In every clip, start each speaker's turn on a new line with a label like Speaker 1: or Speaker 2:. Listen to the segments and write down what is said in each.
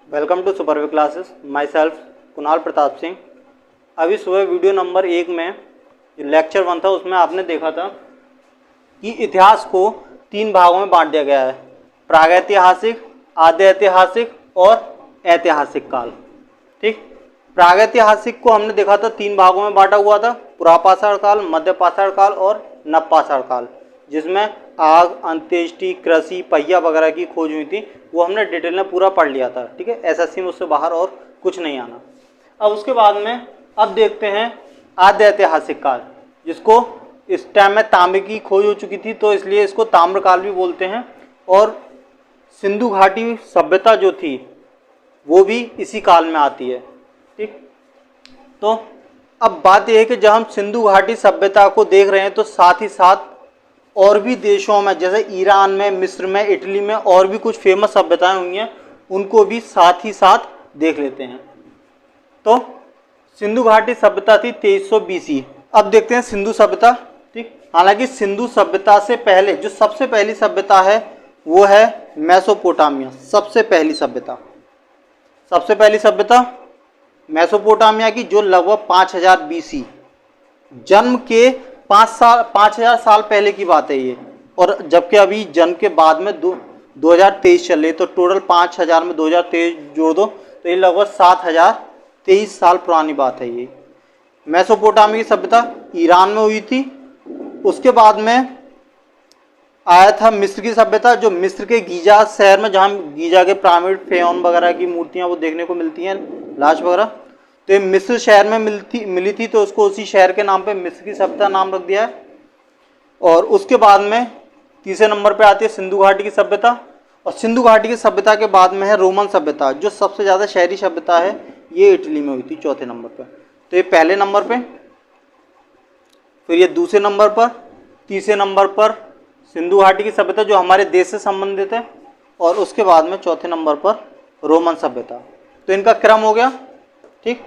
Speaker 1: Welcome to Superway classes. Myself Kunal Pratap Singh. अभी सुबह video number 1 में जो लेक्चर 1 था उसमें आपने देखा था कि इतिहास को 3 भागों में बांट दिया गया है, प्रागैतिहासिक, आद्य ऐतिहासिक और ऐतिहासिक काल। ठीक, प्रागैतिहासिक को हमने देखा था 3 भागों में बांटा हुआ था, पुरापाषाण काल, मध्यपाषाण काल और नवपाषाण काल, जिसमें आग, अंत्येष्टि, कृषि, पहिया वगैरह की खोज हुई थी। वो हमने डिटेल में पूरा पढ़ लिया था। ठीक है, एसएससी में उससे बाहर और कुछ नहीं आना। अब उसके बाद में अब देखते हैं आद्य ऐतिहासिक काल, जिसको इस टाइम में तांबे की खोज हो चुकी थी तो इसलिए इसको ताम्रकाल भी बोलते हैं। और सिंधु घाटी सभ्यता जो थी वो भी इसी काल में आती है। ठीक, तो अब बात यह है कि जब हम सिंधु घाटी सभ्यता को देख रहे हैं तो साथ ही साथ और भी देशों में, जैसे ईरान में, मिस्र में, इटली में और भी कुछ फेमस सभ्यताएं हुई हैं, उनको भी साथ ही साथ देख लेते हैं। तो सिंधु घाटी सभ्यता थी 2300 BC। अब देखते हैं सिंधु सभ्यता। ठीक, हालांकि सिंधु सभ्यता से पहले जो सबसे पहली सभ्यता है वो है मेसोपोटामिया। सबसे पहली सभ्यता मेसोपोटामिया की, जो लगभग 5000 BC, जन्म के 5000 साल पहले की बात है ये। और जबकि अभी जन्म के बाद में 2023 चल रही, तो टोटल 5000 में 2023 जोड़ दो तो ये लगभग 7023 साल पुरानी बात है ये। मेसोपोटामिया की सभ्यता ईरान में हुई थी। उसके बाद में आया था मिस्र की सभ्यता, जो मिस्र के गीजा शहर में, जहाँ गीजा के पिरामिड, फेयन वगैरह की मूर्तियाँ वो देखने को मिलती हैं, लाश वगैरह, तो ये मिस्र शहर में मिली थी, तो उसको उसी शहर के नाम पे मिस्र की सभ्यता नाम रख दिया है। और उसके बाद में तीसरे नंबर पे आती है सिंधु घाटी की सभ्यता। और सिंधु घाटी की सभ्यता के बाद में है रोमन सभ्यता, जो सबसे ज़्यादा शहरी सभ्यता है, ये इटली में हुई थी चौथे नंबर पर। तो ये पहले नंबर पे, फिर ये दूसरे नंबर पर, तीसरे नंबर पर सिंधु घाटी की सभ्यता जो हमारे देश से संबंधित है, और उसके बाद में चौथे नंबर पर रोमन सभ्यता। तो इनका क्रम हो गया। ठीक,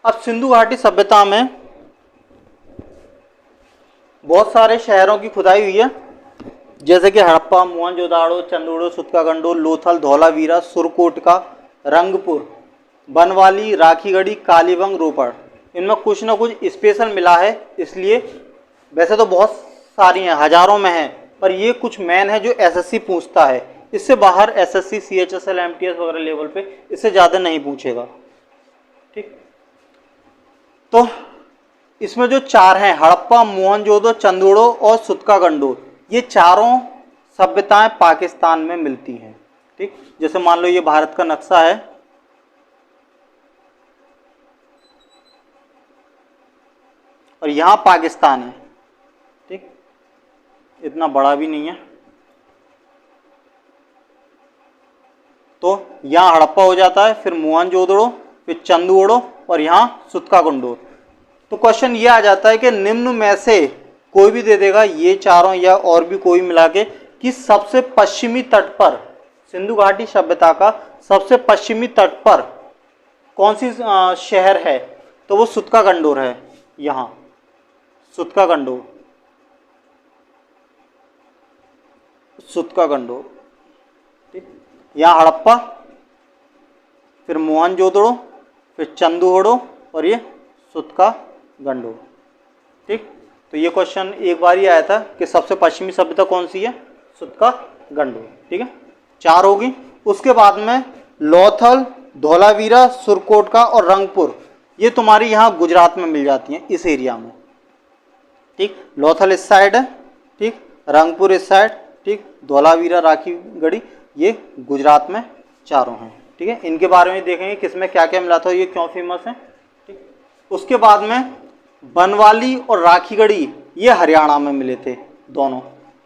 Speaker 1: अब सिंधु घाटी सभ्यता में बहुत सारे शहरों की खुदाई हुई है, जैसे कि हड़प्पा, मोहनजोदाड़ो, चंदोड़ो, सुतकागंडो, लोथल, धौलावीरा, सुरकोटका, रंगपुर, बनवाली, राखीगढ़ी, कालीबंग, रोपड़। इनमें कुछ ना कुछ स्पेशल मिला है, इसलिए वैसे तो बहुत सारी हैं, हजारों में हैं, पर ये कुछ मेन है जो एसएससी पूछता है। इससे बाहर एसएससी, सीएचएसएल, एमटीएस वगैरह लेवल पे इससे ज़्यादा नहीं पूछेगा। ठीक, तो इसमें जो 4 हैं, हड़प्पा, मोहनजोदड़ो, चंदोड़ो और सुतकागंडो, ये चारों सभ्यताएं पाकिस्तान में मिलती हैं। ठीक, जैसे मान लो ये भारत का नक्शा है, और यहाँ पाकिस्तान है। ठीक, इतना बड़ा भी नहीं है, तो यहाँ हड़प्पा हो जाता है, फिर मोहनजोदड़ो, फिर चंदोड़ो और यहाँ सुतकागंडो। तो क्वेश्चन ये आ जाता है कि निम्न में से कोई भी दे देगा, ये चारों या और भी कोई मिला के, कि सबसे पश्चिमी तट पर, सिंधु घाटी सभ्यता का सबसे पश्चिमी तट पर कौन सी शहर है, तो वो सुतकागंडोर है। यहाँ सुतकागंडोर, ठीक, यहाँ हड़प्पा, फिर मोहनजोदड़ो, फिर चंदोड़ो और ये सुतकागंडो। ठीक, तो ये क्वेश्चन एक बार ही आया था कि सबसे पश्चिमी सभ्यता कौन सी है, सुतकागंडो। ठीक है, 4 होगी। उसके बाद में लोथल, धौलावीरा, सुरकोटका और रंगपुर, ये तुम्हारी यहाँ गुजरात में मिल जाती हैं, इस एरिया में। ठीक, लोथल इस साइड है, ठीक, रंगपुर इस साइड, ठीक, धौलावीरा, राखीगढ़ी ये गुजरात में चारों हैं। ठीक है, इनके बारे में देखेंगे किसमें क्या क्या मिला था, ये क्यों फेमस है। ठीक, उसके बाद में बनवाली और राखीगढ़ी ये हरियाणा में मिले थे दोनों।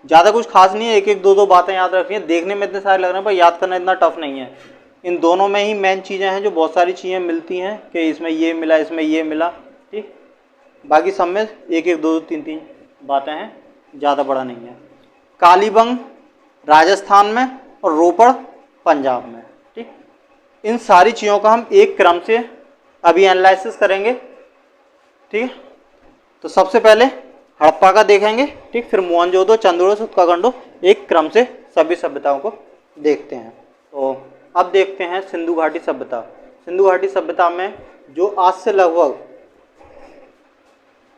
Speaker 1: ज़्यादा कुछ खास नहीं है, एक एक दो दो बातें याद रखनी है। देखने में इतने सारे लग रहे हैं पर याद करना इतना टफ नहीं है। इन दोनों में ही मेन चीज़ें हैं, जो बहुत सारी चीज़ें मिलती हैं कि इसमें ये मिला, इसमें ये मिला। ठीक, बाकी सब में एक एक दो दो तीन तीन बातें हैं, ज़्यादा बड़ा नहीं है। कालीबंग राजस्थान में और रोपड़ पंजाब में। ठीक, इन सारी चीज़ों का हम एक क्रम से अभी एनालिसिस करेंगे। ठीक है, तो सबसे पहले हड़प्पा का देखेंगे, ठीक, फिर मोहनजोदड़ो, चंदोड़ो, सुतकागंडो, एक क्रम से सभी सभ्यताओं को देखते हैं। तो अब देखते हैं सिंधु घाटी सभ्यता। सिंधु घाटी सभ्यता में जो आज से लगभग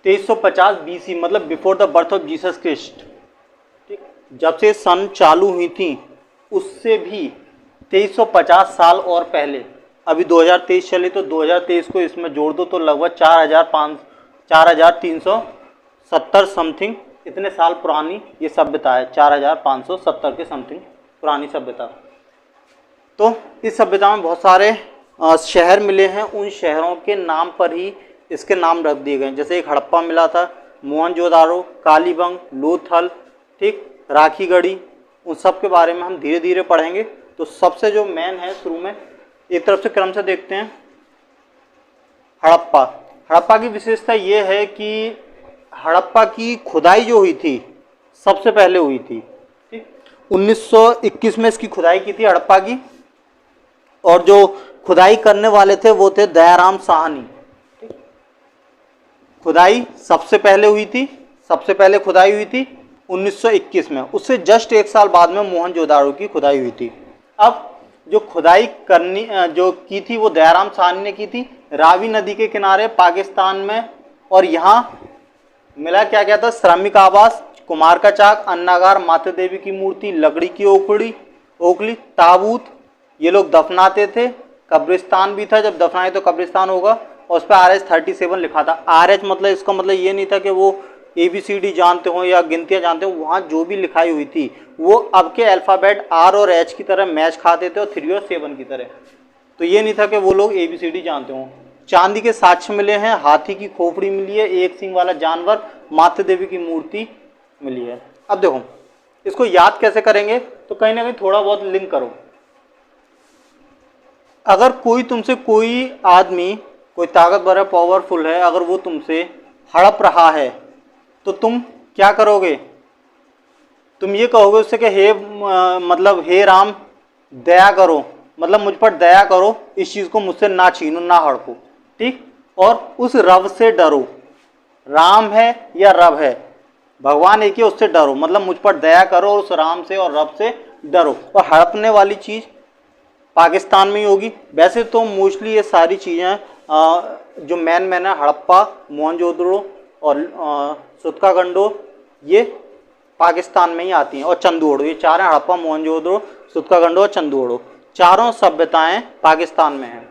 Speaker 1: 2350 BC मतलब before the birth of Jesus Christ, ठीक, जब से सन चालू हुई थी उससे भी 2350 साल और पहले, अभी 2023 चले तो 2023 को इसमें जोड़ दो तो लगभग 4370 समथिंग इतने साल पुरानी ये सभ्यता है। 4570 के समथिंग पुरानी सभ्यता। तो इस सभ्यता में बहुत सारे शहर मिले हैं, उन शहरों के नाम पर ही इसके नाम रख दिए गए। जैसे एक हड़प्पा मिला था, मोहनजोदारो, कालीबंग, लोथल, ठीक, राखीगढ़ी, उन सब के बारे में हम धीरे धीरे पढ़ेंगे। तो सबसे जो मेन है शुरू में एक तरफ से क्रम से देखते हैं हड़प्पा। हड़प्पा की विशेषता ये है कि हड़प्पा की खुदाई जो हुई थी सबसे पहले हुई थी, ठीक, 1921 में इसकी खुदाई की थी हड़प्पा की, और जो खुदाई करने वाले थे वो थे दयाराम साहनी। खुदाई सबसे पहले हुई थी, सबसे पहले खुदाई हुई थी 1921 में, उससे जस्ट एक साल बाद में मोहनजोदाड़ो की खुदाई हुई थी। अब जो खुदाई करनी जो की थी वो दयाराम साहनी ने की थी रावी नदी के किनारे पाकिस्तान में, और यहाँ मिला क्या क्या था, श्रमिक आवास, कुम्हार का चाक, अन्नागार, माता देवी की मूर्ति, लकड़ी की ओखली, ताबूत, ये लोग दफनाते थे, कब्रिस्तान भी था, जब दफनाए तो कब्रिस्तान होगा, और उस पर RH-37 लिखा था। RH मतलब इसका मतलब ये नहीं था कि वो ABCD जानते हो या गिनतियाँ जानते हो, वहाँ जो भी लिखाई हुई थी वो अब के अल्फ़ाबेट R और H की तरह मैच खाते थे और 3 और 7 की तरह। तो ये नहीं था कि वो लोग ABCD जानते हों। चांदी के साक्ष्य मिले हैं, हाथी की खोपड़ी मिली है, एक सिंह वाला जानवर, माता देवी की मूर्ति मिली है। अब देखो इसको याद कैसे करेंगे, तो कहीं ना कहीं थोड़ा बहुत लिंक करो। अगर कोई तुमसे, कोई आदमी, कोई ताकतवर है, पावरफुल है, अगर वो तुमसे हड़प रहा है तो तुम क्या करोगे, तुम ये कहोगे उससे कि मतलब हे राम दया करो, मतलब मुझ पर दया करो, इस चीज़ को मुझसे ना छीनो, ना हड़पो, ठीक, और उस रब से डरो। राम है या रब है, भगवान एक ही, उससे डरो, मतलब मुझ पर दया करो, उस राम से और रब से डरो। और हड़पने वाली चीज़ पाकिस्तान में ही होगी। वैसे तो मोस्टली ये सारी चीज़ें जो मेन है, हड़प्पा, मोहनजोदड़ो और सुतकागंडो, ये पाकिस्तान में ही आती हैं, और चंदूड़ो, ये चार हैं, हड़प्पा, मोहनजोदड़ो, सुतकागंडो और चंदूड़ो, चारों सभ्यताएं पाकिस्तान में हैं।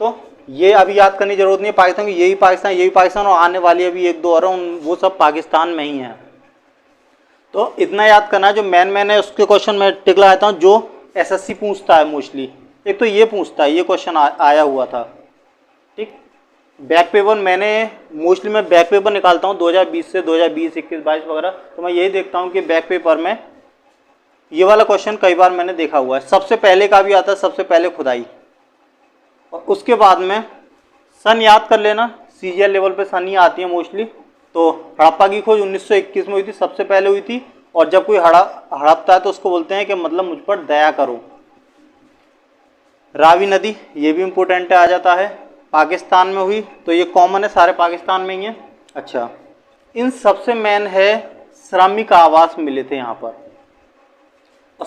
Speaker 1: तो ये अभी याद करने की जरूरत नहीं है पाकिस्तान की, यही पाकिस्तान, और आने वाली अभी एक दो और वो सब पाकिस्तान में ही हैं। तो इतना याद करना, जो मेन है उसके क्वेश्चन में टिक लगाता हूँ, जो SSC पूछता है मोस्टली। एक तो ये पूछता है, ये क्वेश्चन आया हुआ था, ठीक। बैक पेपर मैंने मोस्टली मैं बैक पेपर निकालता हूँ 2020 से 2020, 21, 22 वगैरह, तो मैं यही देखता हूँ कि बैक पेपर में ये वाला क्वेश्चन कई बार मैंने देखा हुआ है। सबसे पहले का भी आता है, सबसे पहले खुदाई, और उसके बाद में सन याद कर लेना, CGL लेवल पे सन ही आती है मोस्टली। तो हड़प्पा की खोज 1921 में हुई थी, सबसे पहले हुई थी, और जब कोई हड़पता है तो उसको बोलते हैं कि मतलब मुझ पर दया करो। रावी नदी, ये भी इम्पोर्टेंट आ जाता है, पाकिस्तान में हुई, तो ये कॉमन है, सारे पाकिस्तान में ही है। अच्छा, इन सबसे मेन है श्रमिक आवास मिले थे यहाँ पर। और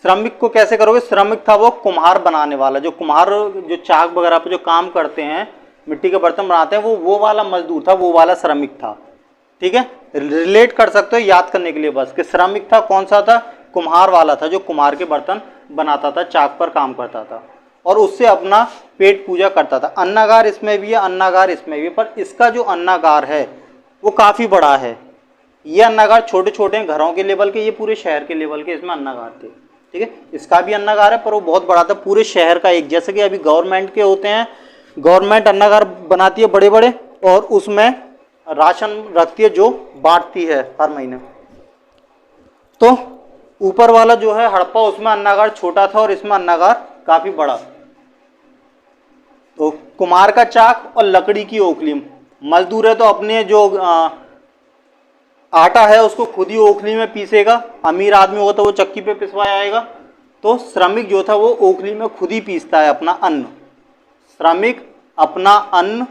Speaker 1: श्रमिक को कैसे करोगे, श्रमिक था वो कुम्हार बनाने वाला, जो कुम्हार जो चाक वगैरह पे जो काम करते हैं, मिट्टी के बर्तन बनाते हैं, वो वाला मजदूर था, वो वाला श्रमिक था, ठीक है। रिलेट कर सकते हो याद करने के लिए बस, कि श्रमिक था कौन सा था, कुम्हार वाला था, जो कुम्हार के बर्तन बनाता था, चाक पर काम करता था, और उससे अपना पेट पूजा करता था। अन्नागार इसमें भी है, अन्नागार इसमें भी है, पर इसका जो अन्नागार है वो काफ़ी बड़ा है। ये अन्नागार छोटे छोटे घरों के लेवल के, ये पूरे शहर के लेवल के इसमें अन्नागार थे, ठीक है। इसका भी अन्नागार है, पर वो बहुत बड़ा था, पूरे शहर का एक, जैसे कि अभी गवर्नमेंट के होते हैं, गवर्नमेंट अन्नागार बनाती है बड़े बड़े, और उसमें राशन रखती है जो बांटती है हर महीने। तो ऊपर वाला जो है हड़प्पा, उसमें अन्नागार छोटा था और इसमें अन्नागार काफी बड़ा। तो कुम्हार का चाक और लकड़ी की ओखली, मजदूर है तो अपने जो आटा है उसको खुद ही ओखली में पीसेगा, अमीर आदमी होगा तो वो चक्की पे पिसवाया आएगा। तो श्रमिक जो था वो ओखली में खुद ही पीसता है अपना अन्न, श्रमिक अपना अन्न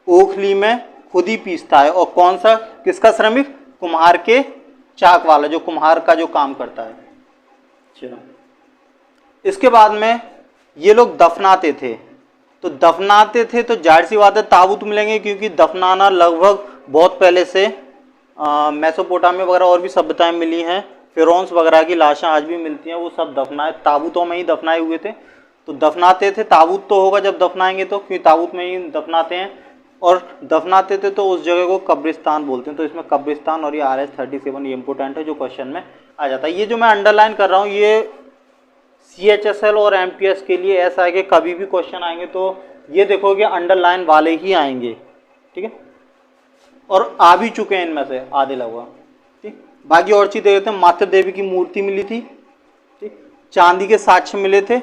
Speaker 1: ओखली में खुद ही पीसता है। और कौन सा, किसका श्रमिक, कुम्हार के चाक वाला, जो कुम्हार का जो काम करता है। चलो, इसके बाद में ये लोग दफनाते थे, तो दफनाते थे तो जाहिर सी बात है ताबूत मिलेंगे, क्योंकि दफनाना लगभग बहुत पहले से मेसोपोटामिया वगैरह और भी सभ्यताएं मिली हैं, फिरौन्स वगैरह की लाशें आज भी मिलती हैं, वो सब दफनाए ताबूतों में ही दफनाए हुए थे। तो दफनाते थे, ताबूत तो होगा जब दफनाएंगे तो, क्योंकि ताबूत में ही दफनाते हैं, और दफनाते थे तो उस जगह को कब्रिस्तान बोलते हैं। तो इसमें कब्रिस्तान और ये RS-37 ये इंपॉर्टेंट है जो क्वेश्चन में आ जाता है। ये जो मैं अंडरलाइन कर रहा हूँ ये CHSL और MPS के लिए ऐसा है कि कभी भी क्वेश्चन आएंगे तो ये देखो कि अंडरलाइन वाले ही आएंगे, ठीक है, और आ भी चुके हैं इनमें से आधे लगभग, ठीक। बाकी और चीज़ देख लेते हैं। मातृ देवी की मूर्ति मिली थी, ठीक। चांदी के साक्ष्य मिले थे।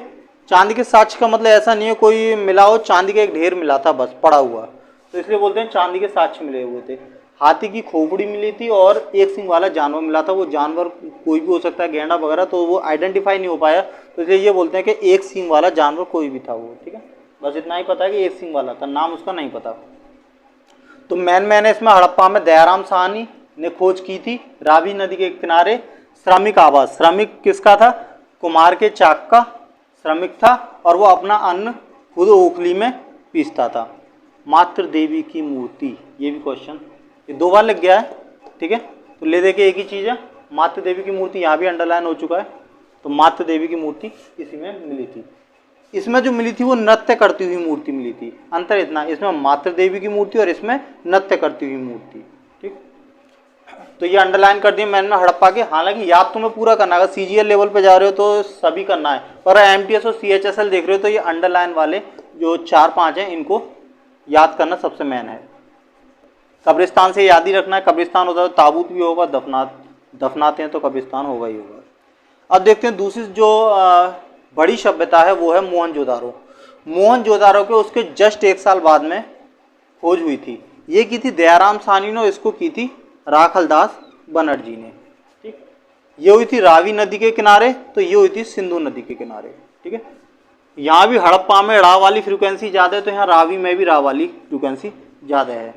Speaker 1: चांदी के साक्ष्य का मतलब ऐसा नहीं है कोई मिला हो, चांदी का एक ढेर मिला था बस पड़ा हुआ, तो इसलिए बोलते हैं चांदी के साक्ष्य मिले हुए थे। हाथी की खोपड़ी मिली थी और एक सिंग वाला जानवर मिला था। वो जानवर कोई भी हो सकता है, गैंडा वगैरह, तो वो आइडेंटिफाई नहीं हो पाया, तो इसलिए ये बोलते हैं कि एक सिंग वाला जानवर कोई भी था वो, ठीक है। बस इतना ही पता है कि एक सिंग वाला था, नाम उसका नहीं पता। तो मैंने इसमें हड़प्पा में दयाराम साहनी ने खोज की थी, रावी नदी के किनारे श्रमिक आवास। श्रमिक किसका था? कुम्हार के चाक का श्रमिक था, और वो अपना अन्न खुद ओखली में पीसता था। मातृ देवी की मूर्ति, ये भी क्वेश्चन ये 2 बार लग गया है, ठीक है। तो ले दे के एक ही चीज़ है, मातृ देवी की मूर्ति यहाँ भी अंडरलाइन हो चुका है। तो मातृ देवी की मूर्ति इसी में मिली थी। इसमें जो मिली थी वो नृत्य करती हुई मूर्ति मिली थी। अंतर इतना, इसमें मातृ देवी की मूर्ति और इसमें नृत्य करती हुई मूर्ति, ठीक। तो ये अंडरलाइन कर दिया मैंने हड़प्पा के। हालांकि याद तुम्हें पूरा करना है, अगर CGL लेवल पे जा रहे हो तो सभी करना है, पर MTS और CHSL देख रहे हो तो ये अंडरलाइन वाले जो 4-5 हैं इनको याद करना सबसे मेन है। कब्रिस्तान से याद ही रखना है, कब्रिस्तान होता है तो ताबूत भी होगा, दफनाते हैं तो कब्रिस्तान होगा ही होगा। अब देखते हैं दूसरी जो बड़ी सभ्यता है वो है मोहनजोदारो। मोहनजोदारो के उसके जस्ट 1 साल बाद में खोज हुई थी। ये की थी दयाराम साहनी ने, इसको की थी राखलदास बनर्जी ने, ठीक। ये हुई थी रावी नदी के किनारे, तो ये हुई थी सिंधु नदी के किनारे, ठीक है। यहाँ भी हड़प्पा में रा वाली फ्रिक्वेंसी ज़्यादा है, तो यहाँ रावी में भी रा वाली फ्रिक्वेंसी ज़्यादा है।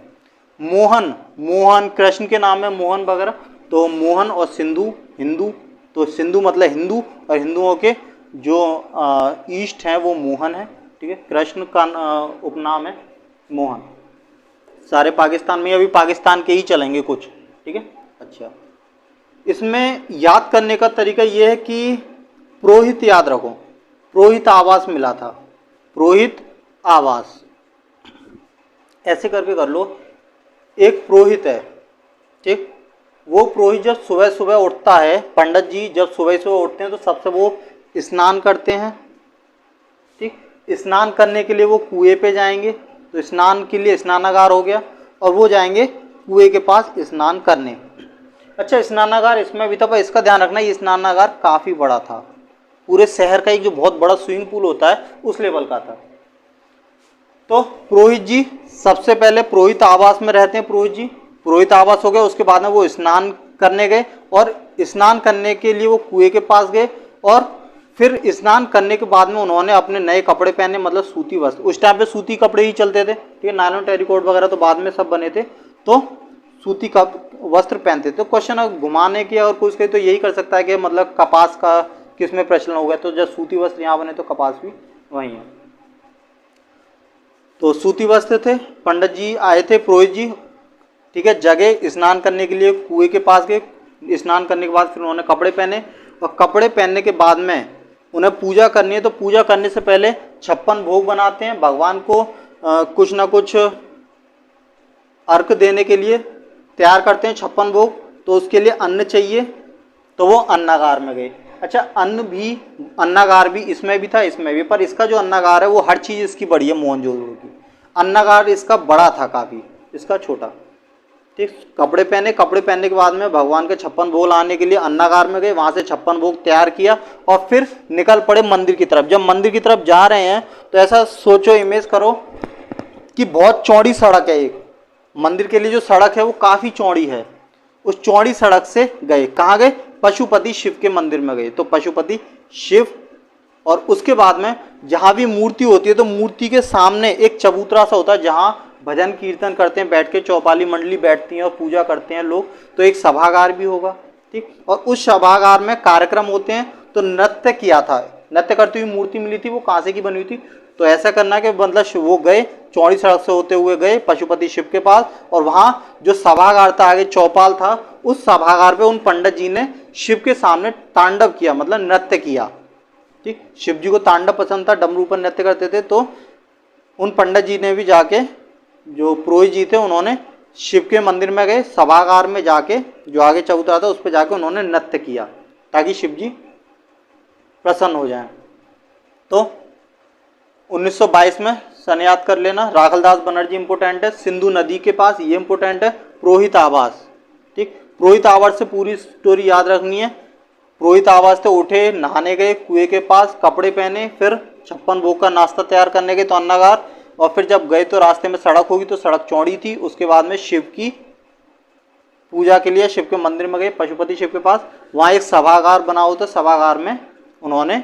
Speaker 1: मोहन कृष्ण के नाम है मोहन वगैरह, तो मोहन और सिंधु हिंदू, तो सिंधु मतलब हिंदू, और हिंदुओं के जो ईस्ट हैं वो मोहन है, ठीक है। कृष्ण का उपनाम है मोहन। सारे पाकिस्तान में, अभी पाकिस्तान के ही चलेंगे कुछ, ठीक है। अच्छा, इसमें याद करने का तरीका ये है कि पुरोहित याद रखो, पुरोहित आवास मिला था, पुरोहित आवास ऐसे करके कर लो। एक पुरोहित है, ठीक। वो पुरोहित जब सुबह सुबह उठता है, पंडित जी जब सुबह सुबह उठते हैं तो सबसे वो स्नान करते हैं, ठीक। स्नान करने के लिए वो कुएं पे जाएंगे, तो स्नान के लिए स्नानागार हो गया, और वो जाएंगे कुएं के पास स्नान करने। अच्छा, स्नानागार इसमें भी था, पर इसका ध्यान रखना ये स्नानागार काफ़ी बड़ा था, पूरे शहर का एक जो बहुत बड़ा स्विमिंग पूल होता है उस लेवल का था। तो पुरोहित जी सबसे पहले पुरोहित आवास में रहते हैं। पुरोहित जी पुरोहित आवास हो गया, उसके बाद में वो स्नान करने गए, और स्नान करने के लिए वो कुएं के पास गए, और फिर स्नान करने के बाद में उन्होंने अपने नए कपड़े पहने, मतलब सूती वस्त्र। उस टाइम पे सूती कपड़े ही चलते थे, ठीक है। नायलॉन टेरिकोट वगैरह तो बाद में सब बने थे, तो सूती का वस्त्र पहनते थे। तो क्वेश्चन घुमाने की और कुछ कहे तो यही कर सकता है कि मतलब कपास का किस में प्रचलन हो गया, तो जब सूती वस्त्र यहाँ बने तो कपास भी वहीं है। तो सूती वस्त्र थे, पंडित जी आए थे, पुरोहित जी, ठीक है, जगह स्नान करने के लिए कुएं के पास गए। स्नान करने के बाद फिर उन्होंने कपड़े पहने, और कपड़े पहनने के बाद में उन्हें पूजा करनी है। तो पूजा करने से पहले 56 भोग बनाते हैं भगवान को, कुछ ना कुछ अर्घ देने के लिए तैयार करते हैं 56 भोग। तो उसके लिए अन्न चाहिए, तो वो अन्नागार में गए। अच्छा, अन्नागार भी इसमें भी था, इसमें भी, पर इसका जो अन्नागार है वो हर चीज़ इसकी बड़ी है मोहनजोदड़ो की। अन्नागार इसका बड़ा था काफ़ी, इसका छोटा, ठीक। कपड़े पहनने के बाद में भगवान के 56 भोग लाने के लिए अन्नागार में गए, वहाँ से 56 भोग तैयार किया, और फिर निकल पड़े मंदिर की तरफ। जब मंदिर की तरफ जा रहे हैं तो ऐसा सोचो, इमेज करो कि बहुत चौड़ी सड़क है। एक मंदिर के लिए जो सड़क है वो काफ़ी चौड़ी है। उस चौड़ी सड़क से गए, कहाँ गए? पशुपति शिव के मंदिर में गए। तो पशुपति शिव, और उसके बाद में जहाँ भी मूर्ति होती है तो मूर्ति के सामने एक चबूतरा सा होता है जहाँ भजन कीर्तन करते हैं, बैठ के चौपाली मंडली बैठती है और पूजा करते हैं लोग। तो एक सभागार भी होगा, ठीक। और उस सभागार में कार्यक्रम होते हैं। तो नृत्य किया था, नृत्य करती हुई मूर्ति मिली थी, वो कांसे की बनी हुई थी। तो ऐसा करना कि मतलब वो गए, चौड़ी सड़क से होते हुए गए पशुपति शिव के पास, और वहां जो सभागार था, आगे चौपाल था, उस सभागार पे उन पंडित जी ने शिव के सामने तांडव किया, मतलब नृत्य किया। ठीक, शिव जी को तांडव पसंद था, डमरू पर नृत्य करते थे। तो उन पंडित जी ने भी जाके, जो पुरोहित जी थे, उन्होंने शिव के मंदिर में गए, सभागार में जाके जो आगे चबूतरा था उस पर जाके उन्होंने नृत्य किया ताकि शिव जी प्रसन्न हो जाएं। तो 1922 में सन याद कर लेना, राखलदास बनर्जी इंपोर्टेंट है, सिंधु नदी के पास ये इंपोर्टेंट है, पुरोहित आवास। ठीक, पुरोहित आवास से पूरी स्टोरी याद रखनी है। पुरोहित आवास से उठे, नहाने गए कुएं के पास, कपड़े पहने, फिर 56 भोग का नाश्ता तैयार करने गए तो अन्नागार, और फिर जब गए तो रास्ते में सड़क होगी तो सड़क चौड़ी थी। उसके बाद में शिव की पूजा के लिए शिव के मंदिर में गए, पशुपति शिव के पास, वहाँ एक सभागार बना हुआ था, सभागार में उन्होंने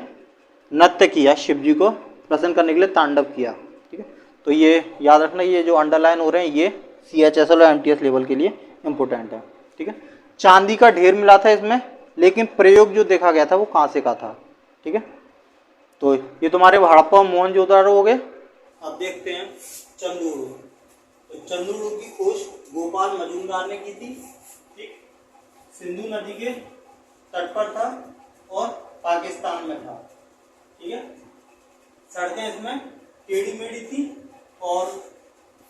Speaker 1: नृत्य किया, शिव जी को प्रसन्न करने के लिए तांडव किया। ठीक है, तो ये याद रखना, ये जो अंडरलाइन हो रहे हैं ये CHSL और MTS लेवल के लिए इंपोर्टेंट है। ठीक है, चांदी का ढेर मिला था इसमें, लेकिन प्रयोग जो देखा गया था वो कांसे का था। ठीक है, तो ये तुम्हारे हड़प्पा मोहनजोदड़ो हो गए। अब देखते हैं चंदूड़ो। तो चंदूड़ो की खोज गोपाल मजूमदार ने की थी। ठीक, सिंधु नदी के तट पर था और पाकिस्तान में था। ठीक है, सड़कें इसमें टेढ़ी मेढ़ी थी और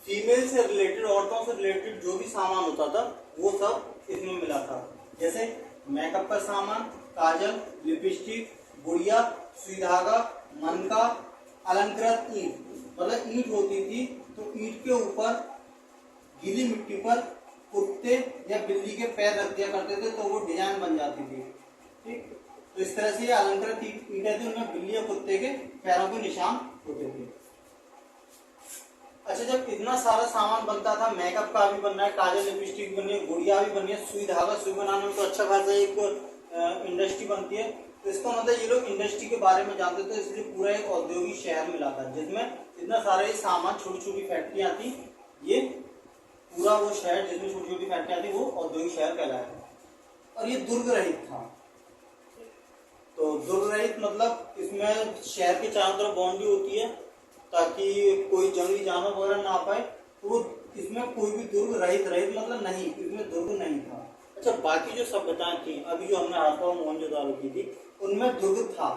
Speaker 1: फीमेल से रिलेटेड, औरतों से रिलेटेड जो भी सामान होता था वो सब इसमें मिला था, जैसे मेकअप का सामान, काजल, लिपस्टिक, गुड़िया, सुई धागा, मनका, अलंकृत ईंट, मतलब ईंट होती थी तो ईंट के ऊपर गीली मिट्टी पर कुत्ते या बिल्ली के पैर रख दिया करते थे तो वो डिजाइन बन जाती थी। ठीक, तो इस तरह से ये अलंकृत ईंटें थी, उनमें बिल्ली या कुत्ते के पैरों के निशान होते थे। अच्छा, जब इतना सारा सामान बनता था, मेकअप का भी बन रहा है, काजल लिपस्टिक बनी है, गुड़िया भी बनी है, सुई धागा, सुई बनाने में तो अच्छा खासा एक इंडस्ट्री बनती है। तो इसका मतलब ये लोग इंडस्ट्री के बारे में जानते थे, इसलिए पूरा एक औद्योगिक शहर मिला था जिसमें इतना सारा ये सामान, छोटी छोटी फैक्ट्रियां थी। ये पूरा वो शहर जिसमें छोटी छोटी फैक्ट्रियां थी वो औद्योगिक शहर कहलाया। और ये दुर्ग रहित था। तो दुर्ग रहित मतलब इसमें शहर के चारों तरफ बाउंड्री होती है ताकि कोई जंगली जानवर वगैरह ना आ पाए। तो इसमें कोई भी दुर्ग रहित मतलब नहीं, इसमें दुर्ग नहीं था। अच्छा, बाकी जो सभ्यताएं थी, अभी जो हमने हड़प्पा और मोहनजोदड़ो की थी, उनमें दुर्ग था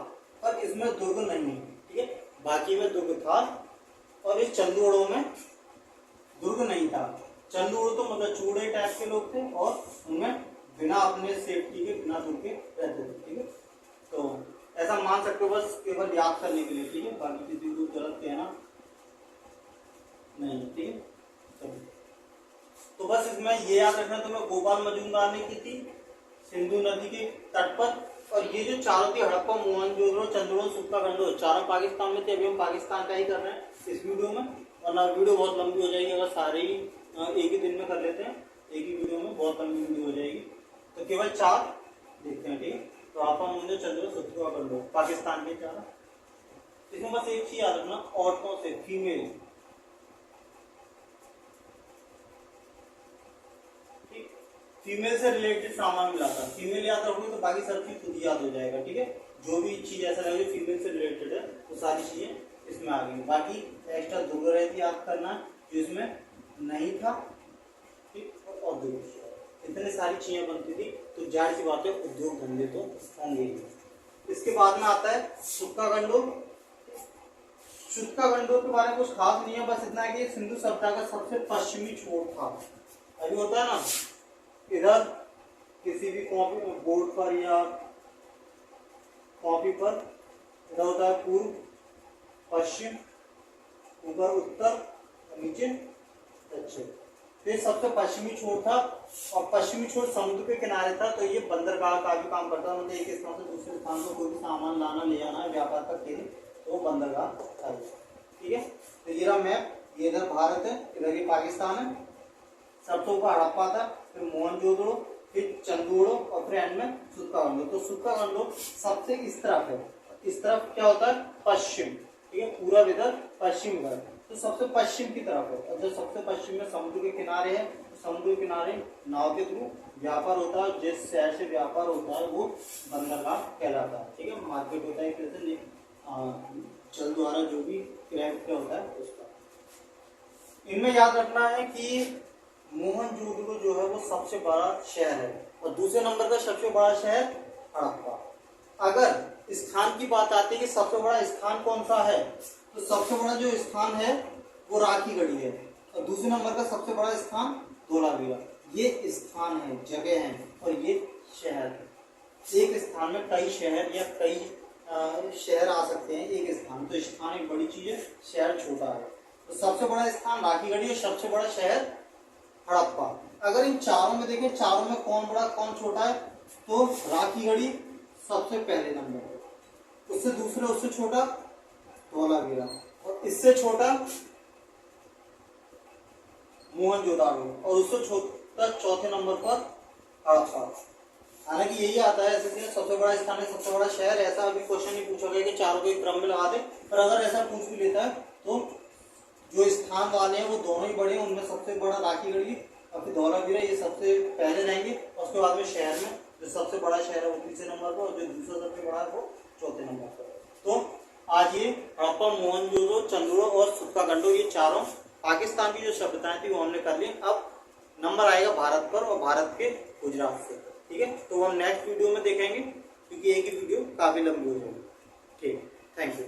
Speaker 1: पर इसमें दुर्ग नहीं है। ठीक है, बाकी में दुर्ग था और इस चंदूड़ो में दुर्ग नहीं था। चंदूड़ो तो मतलब चूड़े टाइप के लोग थे और उनमें बिना अपने सेफ्टी के, बिना दुर्ग के रहते थे। ठीक है, तो ऐसा मान सकते हो, बस केवल याद करने के लिए। ठीक है, बाकी किसी को गलत कहना नहीं। ठीक है, तो बस इसमें ये याद रखना, तो मैं गोपाल मजूमदार ने की थी सिंधु नदी के तट पर। और ये जो चारों थी, हड़प्पा, मोहनजोदड़ो, चंदूड़ो, सुक्काकंडो, चारों पाकिस्तान में थे। अभी हम पाकिस्तान का ही कर रहे हैं इस वीडियो में, वरना वीडियो बहुत लंबी हो जाएगी अगर सारे ही एक ही दिन में कर लेते हैं। एक ही वीडियो में बहुत लंबी वीडियो हो जाएगी, तो केवल 4 देखते हैं। ठीक है, तो हड़प्पा, मोहनजोदड़ो, चंदूड़ो, सुक्काकंडो पाकिस्तान के 4। इसमें बस एक चीज याद रखना, औरतों से, फीमेल, फीमेल से रिलेटेड सामान मिला था। फीमेल याद रखोगे तो बाकी सब चीज खुद याद हो जाएगा। ठीक है, जो भी चीज ऐसा लगे फीमेल से रिलेटेड है वो सारी चीजें इसमें आ गई। बाकी एक्स्ट्रा दुर्ग रहित याद करना जो इसमें नहीं था। ठीक, और औद्योगिक, इतनी सारी चीजें बनती थी तो जाहिर सी बात है उद्योग धंधे तो होंगे। इसके बाद में आता है सुक्काकंडो। सुक्काकंडो के बारे में कुछ खास नहीं है, बस इतना है कि सिंधु सभ्यता का सबसे पश्चिमी छोर था। अभी होता है ना, इधर किसी भी कॉपी बोर्ड पर या कॉपी पर इधर होता है पूर्व, पश्चिम, ऊपर उत्तर, नीचे दक्षिण। तो ये सबसे पश्चिमी छोर था और पश्चिमी छोर समुद्र के किनारे था। तो ये बंदरगाह का भी काम करता था, मतलब एक स्थान से दूसरे स्थान पर कोई भी सामान लाना ले जाना है व्यापार का केंद्र, तो वो बंदरगाह था। ठीक है, तो ये रहा मैप, ये इधर भारत है, इधर ये पाकिस्तान है। सबसे ऊपर हड़प्पा था, फिर मोहनजोदड़ो, फिर चंदूड़ो और फिर एंड में सुक्काकंडो। तो सुक्काकंडो सबसे इस तरफ है, इस तरफ क्या होता है पश्चिम। ठीक है, पूरा इधर, पश्चिम इधर। तो सबसे पश्चिम की तरफ है, और जो सबसे पश्चिम में समुद्र के किनारे है, तो समुद्र के किनारे नाव के थ्रू व्यापार होता है, जिस शहर से व्यापार होता है वो बंदरगाह कहलाता है। ठीक है, मार्केट होता है जैसे जल द्वारा जो भी क्रय विक्रय होता है उसका। इनमें याद रखना है कि मोहनजोदड़ो जो है वो सबसे बड़ा शहर है, और दूसरे नंबर का सबसे बड़ा शहर हड़प्पा। अगर स्थान की बात आती है कि सबसे बड़ा स्थान कौन सा है, तो सबसे बड़ा जो स्थान है वो राखीगढ़ी है, और दूसरे नंबर का सबसे बड़ा स्थान धोलावीरा। ये स्थान है, जगह है, और ये शहर है। एक स्थान में कई शहर या कई शहर आ सकते हैं एक स्थान, तो स्थान एक बड़ी चीज है, शहर छोटा है। तो सबसे बड़ा स्थान राखीगढ़ी है, सबसे बड़ा शहर हड़प्पा। अगर इन चारों में देखें, चारों में कौन बड़ा कौन छोटा है, तो राखीगढ़ी सबसे पहले नंबर पे, उससे दूसरे उससे छोटा धोलावीरा, और इससे छोटा मोहनजोदाड़ो, और उससे छोटा चौथे नंबर पर हड़प्पा। हालांकि यही आता है ऐसे सबसे बड़ा स्थान है, सबसे बड़ा शहर, ऐसा अभी क्वेश्चन नहीं पूछा गया कि चारों को एक क्रम में लगा दे, पर अगर ऐसा पूछ भी लेता है तो जो स्थान वाले हैं वो दोनों ही बड़े हैं, उनमें सबसे बड़ा राखीगढ़ी और फिर धौलावीरा, ये सबसे पहले रहेंगे, और उसके बाद में शहर में जो सबसे बड़ा शहर है वो तीसरे नंबर पर, और जो दूसरा सबसे बड़ा है वो चौथे नंबर पर। तो आज ये हड़प्पा, मोहनजोदड़ो, चंदोड़ और सुक्कागंडो, ये चारों पाकिस्तान की जो सभ्यताएं थी वो हमने कर ली। अब नंबर आएगा भारत पर, और भारत के गुजरात से। ठीक है, तो हम नेक्स्ट वीडियो में देखेंगे, क्योंकि एक ही वीडियो काफी लंबी हो जाएगी। ठीक, थैंक यू।